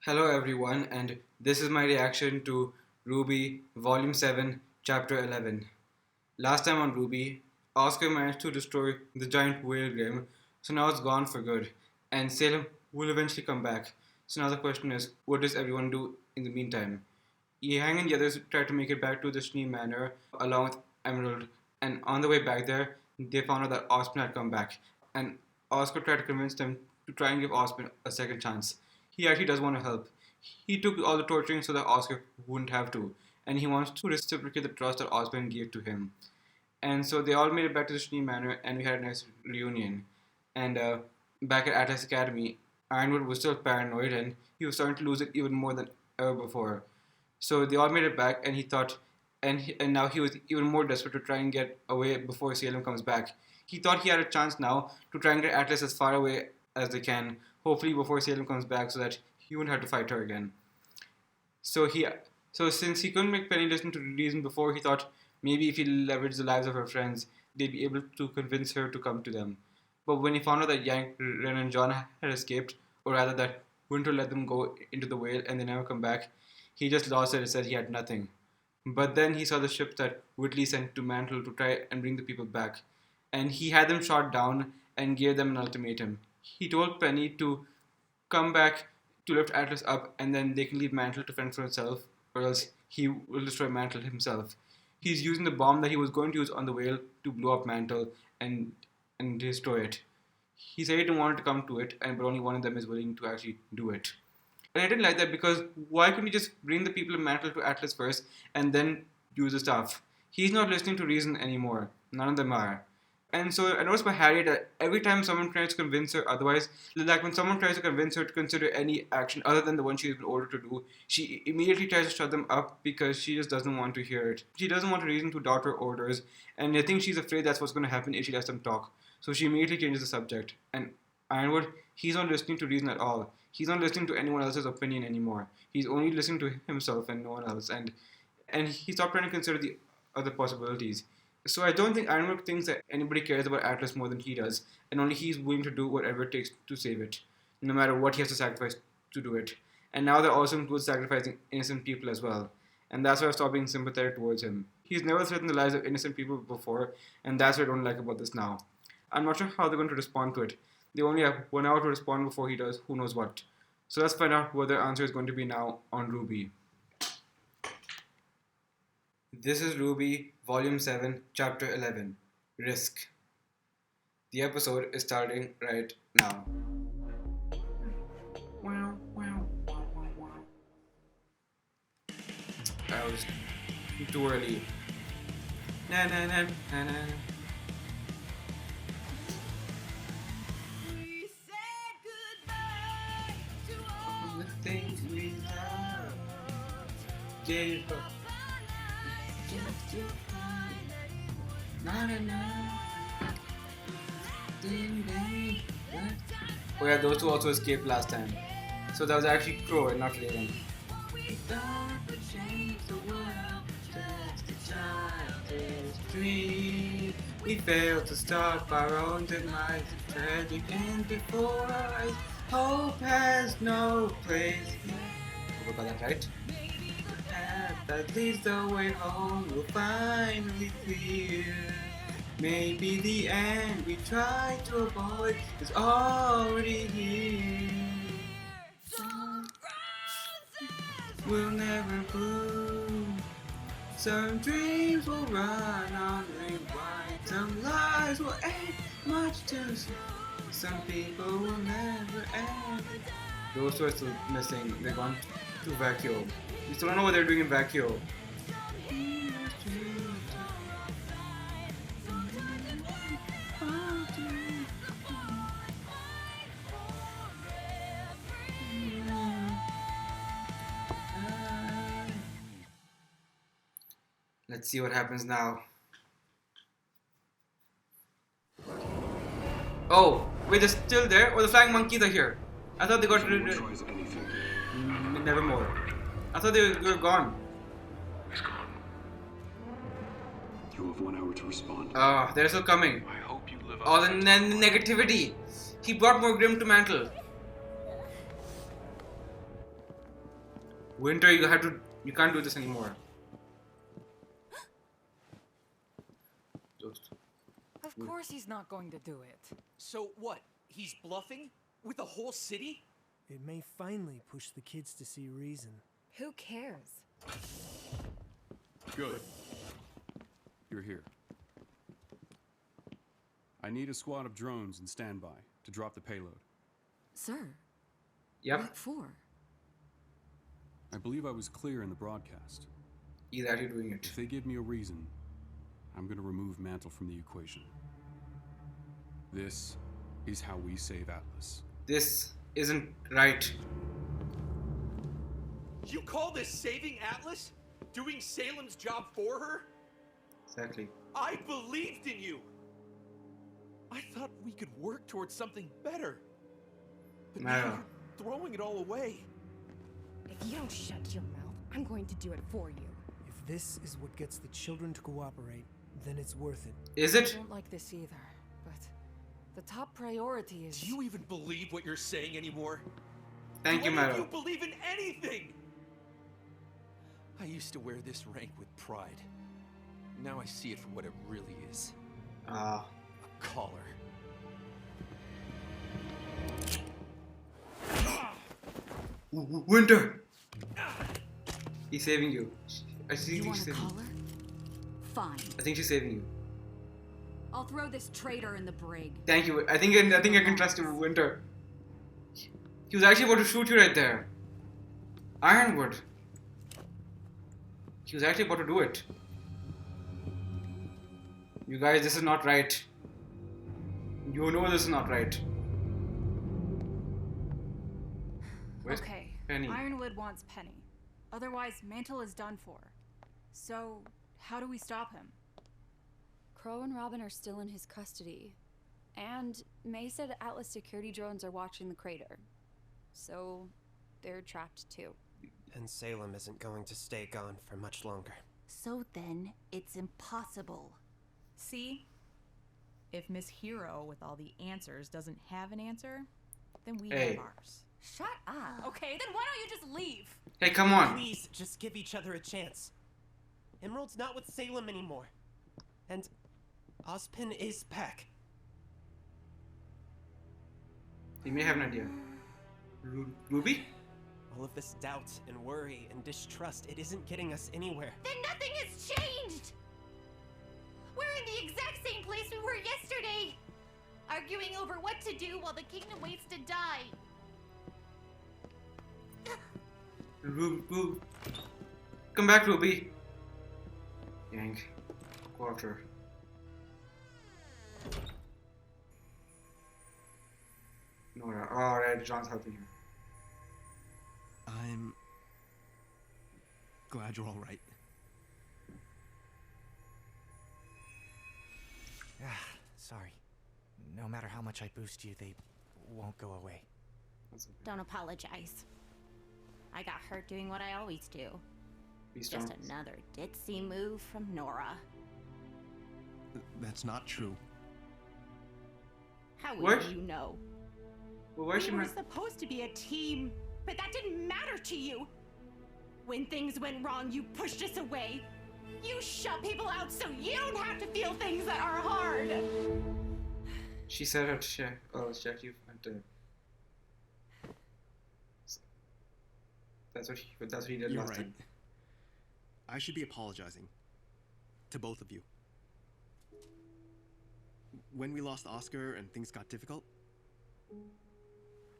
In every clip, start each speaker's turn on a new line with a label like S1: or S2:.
S1: Hello everyone, and this is my reaction to RWBY Volume 7, Chapter 11. Last time on RWBY, Oscar managed to destroy the giant whale grim, so now it's gone for good, and Salem will eventually come back. So now the question is, what does everyone do in the meantime? Yang and the others try to make it back to the Schnee Manor along with Emerald, and on the way back there, they found out that Osman had come back, and Oscar tried to convince them to try and give Osman a second chance. He actually does want to help. He took all the torturing so that Oscar wouldn't have to, and he wants to reciprocate the trust that Osman gave to him. And so they all made it back to the Schnee Manor, and we had a nice reunion. And back at Atlas Academy, Ironwood was still paranoid, and he was starting to lose it even more than ever before. So they all made it back, and he thought, and now he was even more desperate to try and get away before Salem comes back. He thought he had a chance now to try and get Atlas as far away as they can, hopefully before Salem comes back, so that he wouldn't have to fight her again. So since he couldn't make Penny listen to reason before, he thought maybe if he leveraged the lives of her friends, they'd be able to convince her to come to them. But when he found out that Yang, Ren, and John had escaped, or rather that Winter let them go into the whale and they never come back, he just lost it and said he had nothing. But then he saw the ship that Whitley sent to Mantle to try and bring the people back, and he had them shot down and gave them an ultimatum. He told Penny to come back to lift Atlas up, and then they can leave Mantle to fend for himself, or else he will destroy Mantle himself. He's using the bomb that he was going to use on the whale to blow up Mantle and destroy it. He said he didn't want to come to it, but only one of them is willing to actually do it. And I didn't like that because why couldn't he just bring the people of Mantle to Atlas first and then use the stuff? He's not listening to reason anymore. None of them are. And so I noticed by Harriet that every time someone tries to convince her otherwise, like when someone tries to convince her to consider any action other than the one she's been ordered to do, she immediately tries to shut them up because she just doesn't want to hear it. She doesn't want a reason to doubt her orders, and I think she's afraid that's what's going to happen if she lets them talk. So she immediately changes the subject. And Ironwood, he's not listening to reason at all. He's not listening to anyone else's opinion anymore. He's only listening to himself and no one else. And he stopped trying to consider the other possibilities. So I don't think Ironwood thinks that anybody cares about Atlas more than he does, and only he's willing to do whatever it takes to save it, no matter what he has to sacrifice to do it. And now that also includes sacrificing innocent people as well. And that's why I stopped being sympathetic towards him. He's never threatened the lives of innocent people before, and that's what I don't like about this now. I'm not sure how they're going to respond to it. They only have 1 hour to respond before he does who knows what. So let's find out what their answer is going to be now on RWBY. This is RWBY Volume 7, Chapter 11, Risk. The episode is starting right now. I was too early. Na na na na na. We said goodbye to all the things we loved. Jacob. Oh yeah, those two also escaped last time. So that was actually Crow and not Raven. We failed to stop our own demise. Tragic ends before our eyes. Hope has no place. Hope I got that right. That leads the way home will finally clear. Maybe the end we tried to avoid is already here. Some roses will never bloom. Some dreams will run on rewind. Some lives will end much too soon. Some people will never end. Those two are still missing. They're gone to Vacuo. We still don't know what they're doing in Vacuo. Let's see what happens now. Oh, wait, they're still there? Or the flying monkeys are here? I thought they got rid of it. Nevermore. I thought they were gone.
S2: He's gone. You have 1 hour to respond.
S1: Ah, they're still coming.
S2: I hope you live up.
S1: Oh, the negativity. He brought more Grim to Mantle. Winter, you can't do this anymore. Just-
S3: Of course he's not going to do it.
S4: So what? He's bluffing? With the whole city?
S5: It may finally push the kids to see reason.
S3: Who cares?
S6: Good. You're here. I need a squad of drones in standby to drop the payload.
S3: Sir,
S1: Yep,
S3: what for?
S6: I believe I was clear in the broadcast.
S1: he's actually doing it.
S6: If they give me a reason, I'm gonna remove Mantle from the equation. This is how we save Atlas.
S1: This isn't right.
S4: You call this saving Atlas? Doing Salem's job for her?
S1: Exactly.
S4: I believed in you! I thought we could work towards something better. But now
S1: Mara.
S4: you're throwing it all away.
S7: If you don't shut your mouth, I'm going to do it for you.
S5: If this is what gets the children to cooperate, then it's worth it.
S1: Is
S3: I
S1: it?
S3: don't like this either, but the top priority is...
S4: Do you even believe what you're saying anymore?
S1: Thank you,
S4: Do any of
S1: Mara.
S4: you believe in anything? I used to wear this rank with pride. Now I see it for what it really is.
S1: Ah.
S4: A collar.
S1: Winter! He's saving you. I see
S8: You want
S1: she's
S8: a
S1: saving you.
S8: collar? Fine.
S1: I think she's saving you.
S8: I'll throw this traitor in the brig.
S1: Thank you. I think I can trust you, Winter. He was actually about to shoot you right there. Ironwood. He was actually about to do it. You guys, this is not right. You know this is not right. Where's
S9: Okay,
S1: Penny?
S9: Ironwood wants Penny. Otherwise, Mantle is done for. So, how do we stop him?
S10: Crow and Robin are still in his custody. And May said Atlas security drones are watching the crater. So, they're trapped too.
S11: And Salem isn't going to stay gone for much longer.
S8: So then, it's impossible.
S9: See? If Miss Hero with all the answers doesn't have an answer, then we
S1: Hey.
S9: have ours.
S8: Shut up.
S9: Okay, then why don't you just leave?
S1: Hey, come on.
S11: Please, just give each other a chance. Emerald's not with Salem anymore. And Ozpin is back.
S1: He may have an idea. Ruby?
S11: All of this doubt and worry and distrust, it isn't getting us anywhere.
S7: Then nothing has changed! We're in the exact same place we were yesterday! Arguing over what to do while the kingdom waits to die.
S1: Ruby. Come back, Ruby. Yank. Quarter. Nora. Alright, John's helping her.
S12: I'm glad you're all right.
S11: Sorry. No matter how much I boost you, they won't go away.
S1: That's okay.
S7: Don't apologize. I got hurt doing what I always do.
S1: Be strong.
S7: Just another ditzy move from Nora.
S12: That's not true.
S7: How
S1: What?
S7: will you know?
S1: Well, where's she
S7: We were
S1: meant?
S7: supposed to be a team, but that didn't matter to you. When things went wrong, you pushed us away. You shut people out so you don't have to feel things that are hard.
S1: She said her check. Oh, check you went to. That's what he did
S12: You're
S1: last
S12: right.
S1: time.
S12: I should be apologizing to both of you. When we lost Oscar and things got difficult,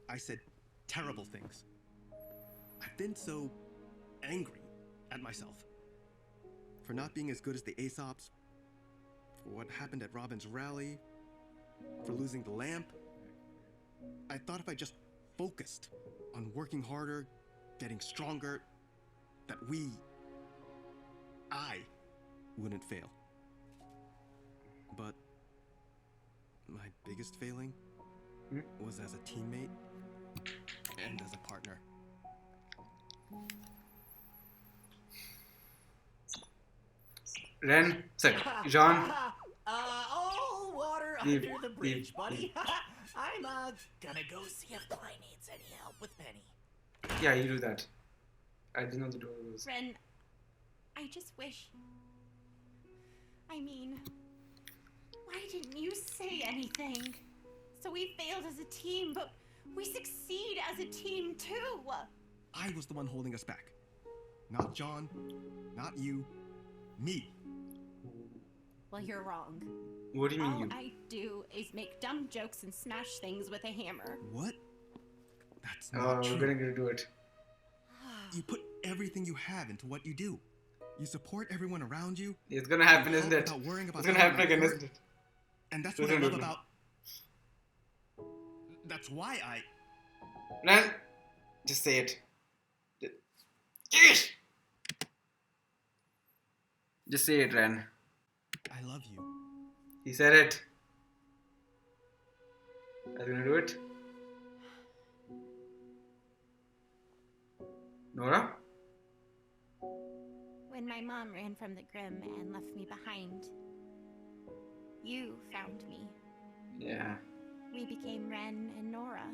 S12: I said terrible things. I've been so angry at myself for not being as good as the Aesops, for what happened at Robin's rally, for losing the lamp. I thought if I just focused on working harder, getting stronger, that I wouldn't fail. But my biggest failing was as a teammate and as a partner.
S1: Ren, sorry, Jean.
S11: All water
S1: Leave,
S11: under the
S1: leave,
S11: bridge, buddy.
S1: leave.
S11: I'm gonna go see if Klein needs any help with Penny.
S1: Yeah, you do that. I didn't know the door was.
S7: Ren, I just wish. I mean, why didn't you say anything? So we failed as a team, but we succeed as a team too.
S12: I was the one holding us back. Not John, not you, me.
S7: Well, you're wrong.
S1: What do you mean
S7: All
S1: you?
S7: I do is make dumb jokes and smash things with a hammer.
S12: What? That's
S1: Oh,
S12: not
S1: we're
S12: true.
S1: gonna do it.
S12: You put everything you have into what you do. You support everyone around you.
S1: It's gonna happen,
S12: You
S1: isn't
S12: help
S1: it?
S12: without worrying about
S1: It's gonna
S12: someone
S1: happen again,
S12: hurt.
S1: isn't it?
S12: And that's
S1: Don't
S12: what I
S1: do
S12: love
S1: it.
S12: about. That's why I.
S1: Ren, just say it. Yes! Just say it, Ren.
S12: I love you.
S1: He said it. Are you gonna do it? Nora?
S7: When my mom ran from the Grim and left me behind, you found me.
S1: Yeah.
S7: We became Ren and Nora.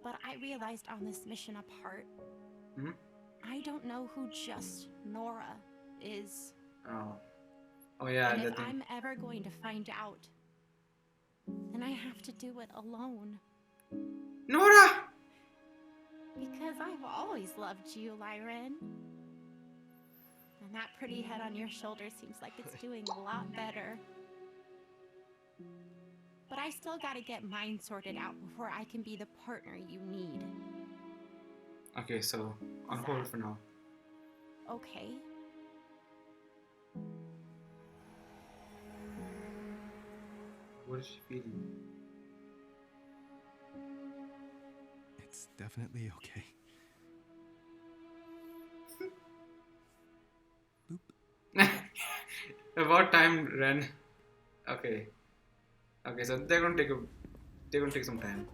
S7: But I realized on this mission apart,
S1: Hmm?
S7: I don't know who just Nora is.
S1: Oh. Oh yeah,
S7: And
S1: that
S7: if
S1: thing.
S7: I'm ever going to find out, then I have to do it alone.
S1: Nora!
S7: Because I've always loved you, Lyren. And that pretty head on your shoulder seems like it's doing a lot better. But I still gotta get mine sorted out before I can be the partner you need.
S1: Okay, so on hold for now.
S7: Okay?
S1: What is she feeling?
S12: It's definitely okay.
S1: About time, Ren. Okay. Okay, so they're gonna take some time.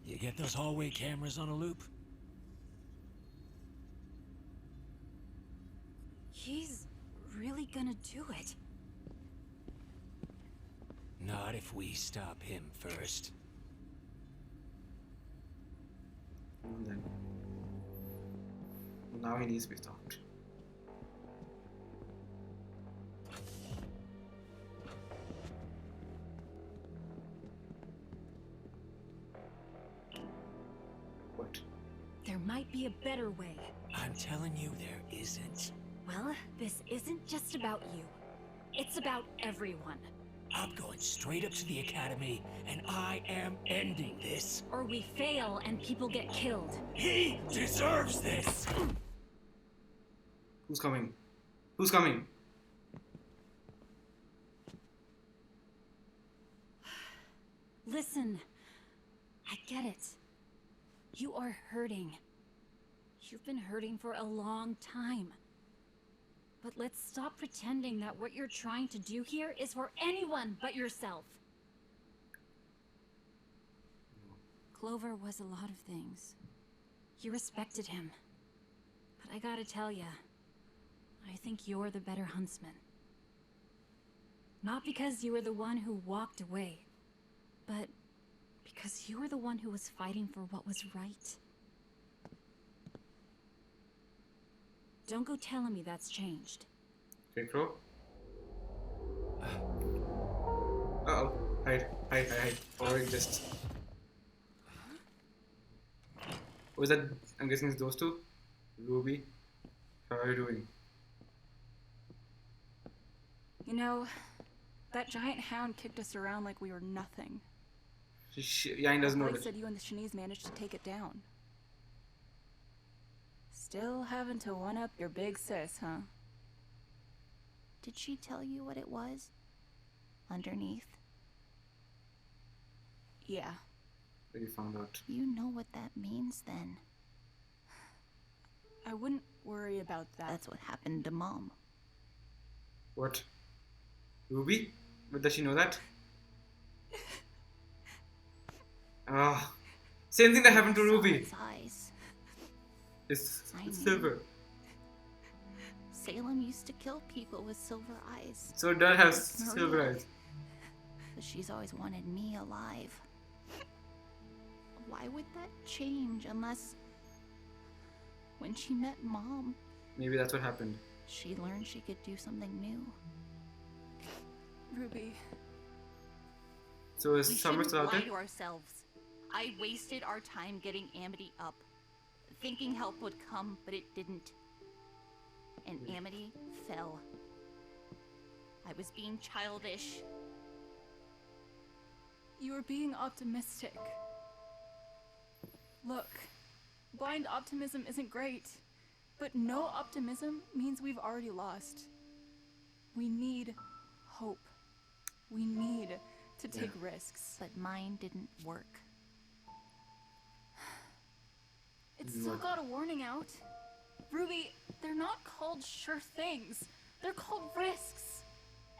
S13: You get those hallway cameras on a loop?
S8: He's really gonna do it.
S13: Not if we stop him first.
S1: And then now he needs to be stopped. What?
S8: There might be a better way.
S13: I'm telling you, there isn't.
S8: Well, this isn't just about you. It's about everyone.
S13: I'm going straight up to the academy, and I am ending this.
S8: Or we fail and people get killed.
S13: He deserves this!
S1: Who's coming? Who's coming?
S8: Listen, I get it. You are hurting. You've been hurting for a long time. But let's stop pretending that what you're trying to do here is for anyone but yourself. Clover was a lot of things. You respected him. But I gotta tell ya, I think you're the better huntsman. Not because you were the one who walked away, but because you were the one who was fighting for what was right. Don't go telling me that's changed.
S1: Okay, Crow. Uh-oh. Hide. Or just... Was that... I'm guessing it's those two? Ruby? How are you doing?
S14: You know, that giant hound kicked us around like we were nothing.
S1: Yang doesn't know
S14: Blake
S1: that.
S14: said you and the Chinese managed to take it down. Still having to one-up your big sis, huh?
S7: Did she tell you what it was? Underneath?
S14: Yeah.
S1: But you found out.
S7: You know what that means then.
S14: I wouldn't worry about that.
S7: That's what happened to Mom.
S1: What? Ruby? But does she know that? Ah, same thing that happened to Ruby.
S7: Its eyes.
S1: It's
S7: I knew.
S1: silver.
S7: Salem used to kill people with silver eyes.
S1: So it does have
S7: It's Maria.
S1: silver eyes.
S7: But she's always wanted me alive. Why would that change unless...
S8: When she met Mom,
S1: Maybe that's what happened.
S8: she learned she could do something new.
S14: Ruby.
S1: So is
S7: We
S1: Summer
S7: shouldn't
S1: still out
S7: lie
S1: there?
S7: to ourselves. I wasted our time getting Amity up, thinking help would come, but it didn't. And Amity fell. I was being childish.
S14: You were being optimistic. Look, blind optimism isn't great, but no optimism means we've already lost. We need hope. We need to take risks.
S7: But mine didn't work.
S14: It's still got a warning out. Ruby, they're not called sure things. They're called risks.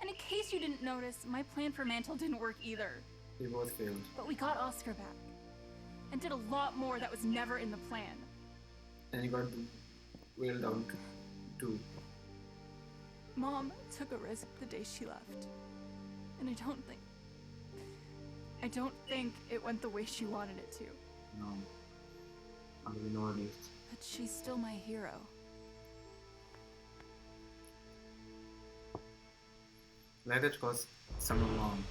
S14: And in case you didn't notice, my plan for Mantle didn't work either.
S1: They both failed.
S14: But we got Oscar back. And did a lot more that was never in the plan.
S1: And he got whaled down to 2.
S14: Mom took a risk the day she left. And I don't think it went the way she wanted it to.
S1: No. How do we know at least?
S14: But she's still my hero.
S1: Let it cause Summer wrong.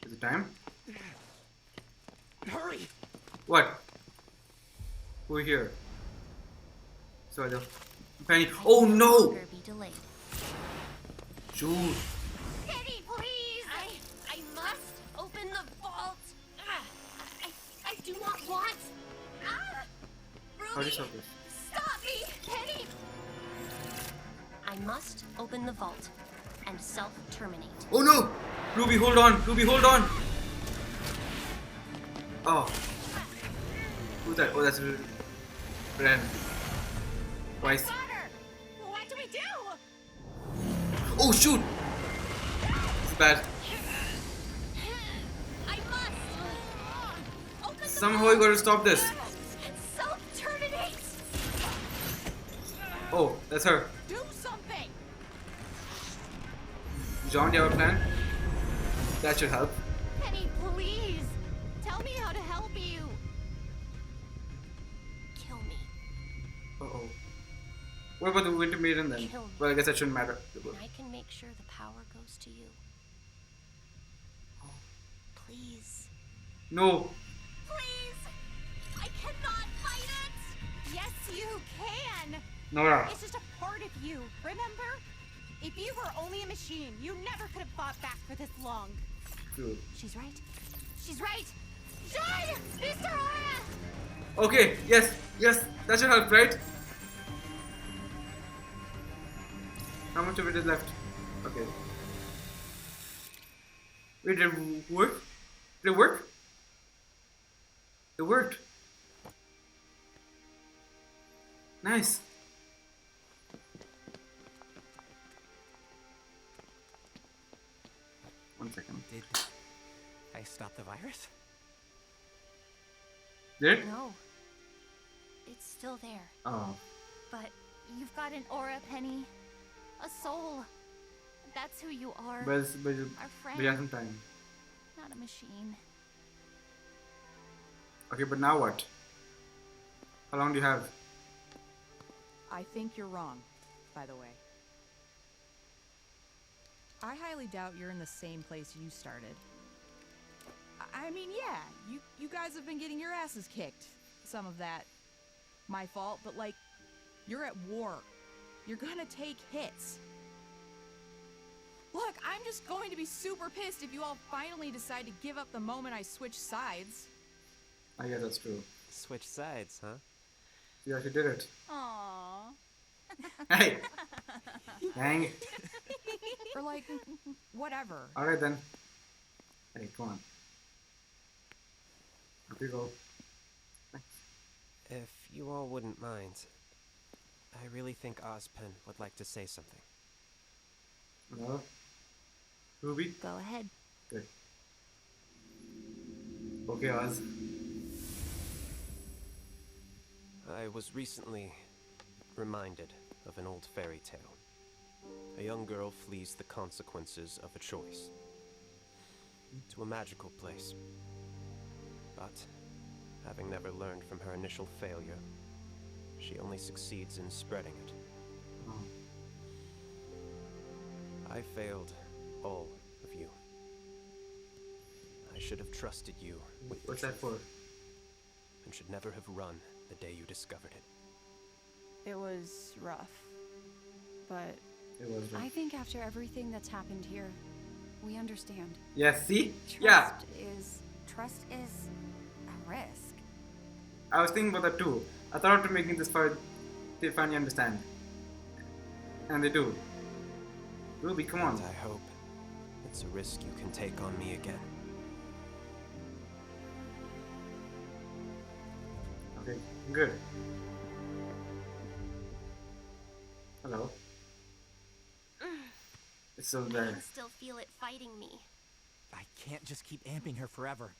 S1: Is it time?
S11: Hurry!
S1: What? We're here. So the Penny. Oh no!
S7: Be delayed.
S1: Shoot.
S7: Penny, please! I must open the vault! I do not want...
S1: How do you stop this?
S7: Stop me, Penny! I must open the vault and self-terminate.
S1: Oh no! Ruby, hold on! Ruby, hold on! Oh. Who's that? Oh, that's Ren. Twice.
S7: What do we do?
S1: Oh shoot! This is bad.
S7: I must open
S1: Somehow you gotta stop this.
S7: self-terminate.
S1: Oh, that's her.
S7: Do something.
S1: John, do you have a plan? That should help.
S7: Penny, please. Tell me how to help you. Kill me.
S1: Uh-oh. What about the Winter Maiden then?
S7: Kill me.
S1: Well, I guess that shouldn't matter.
S7: And I can make sure the power goes to you. Please.
S1: No.
S7: Please! I cannot fight it! Yes, you can!
S1: Nora.
S7: It's just a part of you, remember? If you were only a machine, you never could have fought back for this long.
S1: True.
S7: She's right. She's right! John! Mr. Aura!
S1: Okay, yes, yes, that should help, right? How much of it is left? Okay. Wait, did it work? Did it work? It worked. Nice. One second.
S11: Did I stop the virus?
S1: Did it?
S7: No. It's still there.
S1: Oh.
S7: But you've got an aura, Penny. A soul. That's who you are.
S1: But
S7: Our friend.
S1: we have some time.
S7: Not a machine.
S1: Okay, but now what? How long do you have?
S9: I think you're wrong, by the way. I highly doubt you're in the same place you started. I mean, yeah, you guys have been getting your asses kicked. Some of that my fault, but like, you're at war. You're gonna take hits. Look, I'm just going to be super pissed if you all finally decide to give up the moment I switch sides.
S1: I guess that's true.
S11: Switch sides, huh?
S1: You actually did it.
S9: Aww.
S1: Hey! Dang.
S9: Or like, whatever.
S1: Alright then. Hey, come on. Up you go.
S11: If you all wouldn't mind, I really think Ozpen would like to say something.
S1: Hello? Ruby?
S7: Go ahead.
S1: Good. Okay, Oz.
S11: I was recently reminded of an old fairy tale. A young girl flees the consequences of a choice to a magical place. But, having never learned from her initial failure, she only succeeds in spreading it. I failed all of you. I should have trusted you with the
S1: What's that for?
S11: truth, and should never have run the day you discovered it.
S14: It was rough, but
S1: It was rough.
S10: I think after everything that's happened here, we understand.
S1: Yeah, see? Yeah.
S10: Trust is a risk.
S1: I was thinking about that too. I thought after making this far, they finally understand. And they do. Ruby, come on.
S11: And I hope it's a risk you can take on me again.
S1: Okay, good. Hello. It's still
S7: I
S1: there.
S7: can still feel it fighting me.
S13: I can't just keep amping her forever.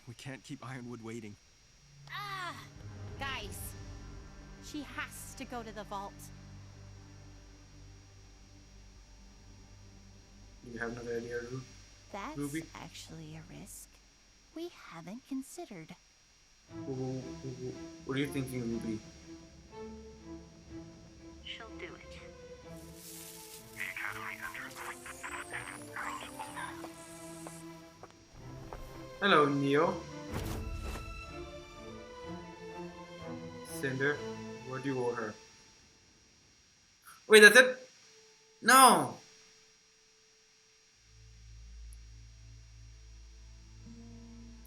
S12: We can't keep Ironwood waiting.
S7: Ah! Guys, she has to go to the vault.
S1: Do you have another idea,
S7: That's
S1: Ruby?
S7: actually a risk we haven't considered.
S1: What are you thinking, Ruby?
S7: She'll do it.
S1: Hello, Neo. Cinder, what do you owe her? Wait, that's it? No!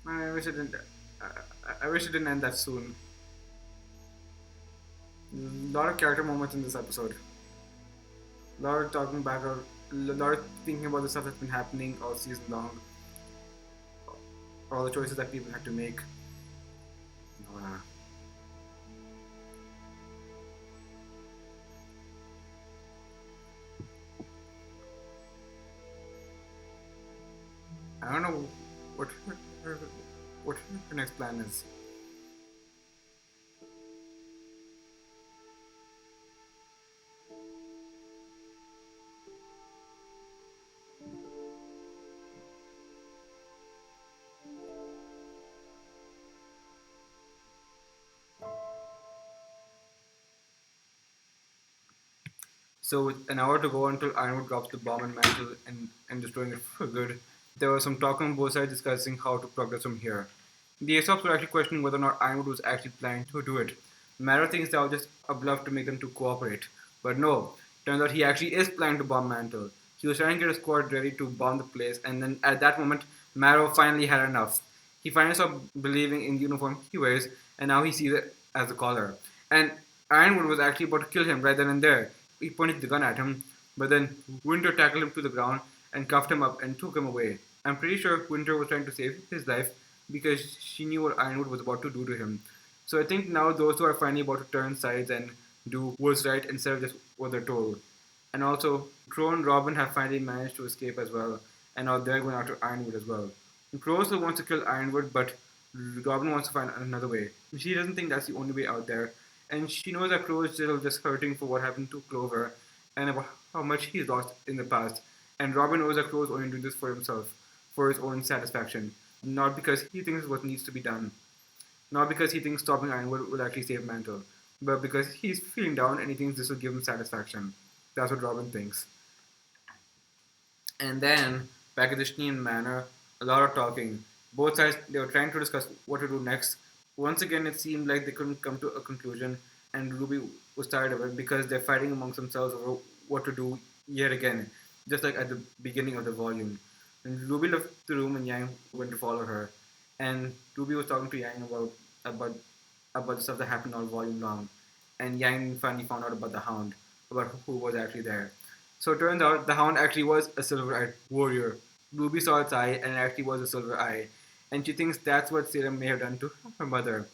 S1: I wish it didn't. I wish it didn't end that soon. A lot of character moments in this episode. A lot of talking back, or a lot of thinking about the stuff that's been happening all season long. All the choices that people had to make. I don't know what her next plan is. So with an hour to go until Ironwood drops the bomb and mantle and destroying it for good, there was some talk on both sides discussing how to progress from here. The Aesops were actually questioning whether or not Ironwood was actually planning to do it. Marrow thinks that was just a bluff to make them to cooperate. But no, turns out he actually is planning to bomb Mantle. He was trying to get a squad ready to bomb the place, and then at that moment, Marrow finally had enough. He finally stopped believing in the uniform he wears, and now he sees it as a collar. And Ironwood was actually about to kill him right then and there. He pointed the gun at him, but then Winter tackled him to the ground and cuffed him up and took him away. I'm pretty sure Winter was trying to save his life because she knew what Ironwood was about to do to him. So I think now those two are finally about to turn sides and do what's right instead of just what they're told. And also, Crow and Robin have finally managed to escape as well, and now they're going after Ironwood as well. And Crow still wants to kill Ironwood, but Robin wants to find another way. She doesn't think that's the only way out there, and she knows that Crow is still just hurting for what happened to Clover and about how much he's lost in the past. And Robin knows that Crow is only doing this for himself, for his own satisfaction, not because he thinks what needs to be done. Not because he thinks stopping Ironwood will actually save Mantle, but because he's feeling down and he thinks this will give him satisfaction. That's what Robin thinks. And then, back at the Shneen Manor, a lot of talking. Both sides, they were trying to discuss what to do next. Once again, it seemed like they couldn't come to a conclusion, and Ruby was tired of it because they're fighting amongst themselves over what to do yet again, just like at the beginning of the volume. And Ruby left the room and Yang went to follow her. And Ruby was talking to Yang about the stuff that happened all volume long. And Yang finally found out about the Hound, about who was actually there. So it turns out the Hound actually was a silver-eyed warrior. Ruby saw its eye and it actually was a silver eye. And she thinks that's what Salem may have done to her mother.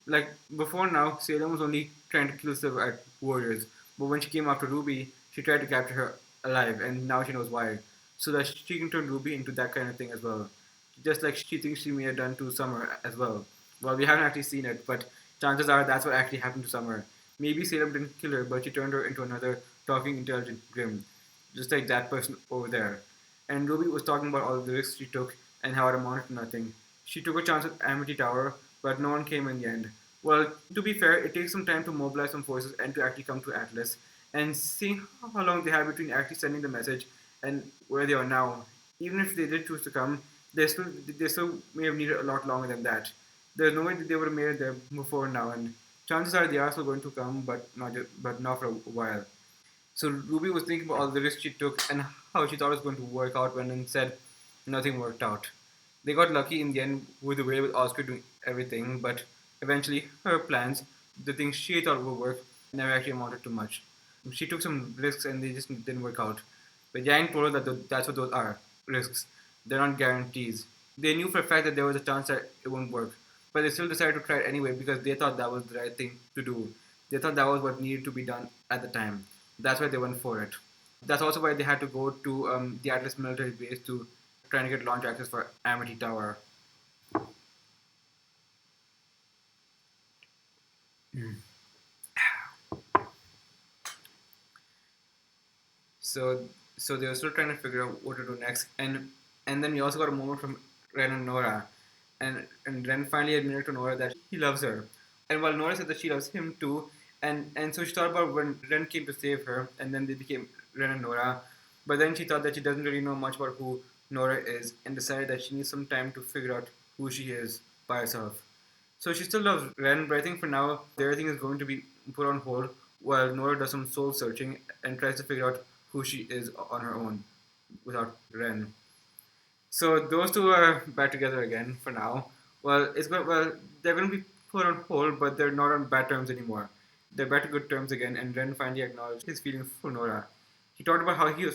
S1: Like, before now, Salem was only trying to kill silver-eyed warriors. But when she came after Ruby, she tried to capture her alive, and now she knows why. So that she can turn Ruby into that kind of thing as well. Just like she thinks she may have done to Summer as well. Well, we haven't actually seen it, but chances are that's what actually happened to Summer. Maybe Salem didn't kill her, but she turned her into another talking, intelligent Grimm. Just like that person over there. And Ruby was talking about all the risks she took and how it amounted to nothing. She took a chance at Amity Tower, but no one came in the end. Well, to be fair, it takes some time to mobilize some forces and to actually come to Atlas. And seeing how long they had between actually sending the message and where they are now, even if they did choose to come, they still may have needed a lot longer than that. There's no way that they would have made it there before now, and chances are they are still going to come, but not for a while. So Ruby was thinking about all the risks she took and how she thought it was going to work out when instead nothing worked out. They got lucky in the end with the way with Oscar doing everything, but eventually her plans, the things she thought would work, never actually amounted to much. She took some risks and they just didn't work out. But Yang told her that that's what those are, risks. They're not guarantees. They knew for a fact that there was a chance that it wouldn't work, but they still decided to try it anyway because they thought that was the right thing to do. They thought that was what needed to be done at the time. That's why they went for it. That's also why they had to go to the Atlas military base to try and get launch access for Amity Tower. So so they were still trying to figure out what to do next, and then we also got a moment from Ren and Nora, and Ren finally admitted to Nora that he loves her, and while Nora said that she loves him too, and so she thought about when Ren came to save her, and then they became Ren and Nora, but then she thought that she doesn't really know much about who Nora is, and decided that she needs some time to figure out who she is by herself. So she still loves Ren, but I think for now everything is going to be put on hold while Nora does some soul searching and tries to figure out who she is on her own without Ren. So those two are back together again for now. Well, they're going to be put on hold, but they're not on bad terms anymore. They're back to good terms again, and Ren finally acknowledged his feelings for Nora. He talked about how he was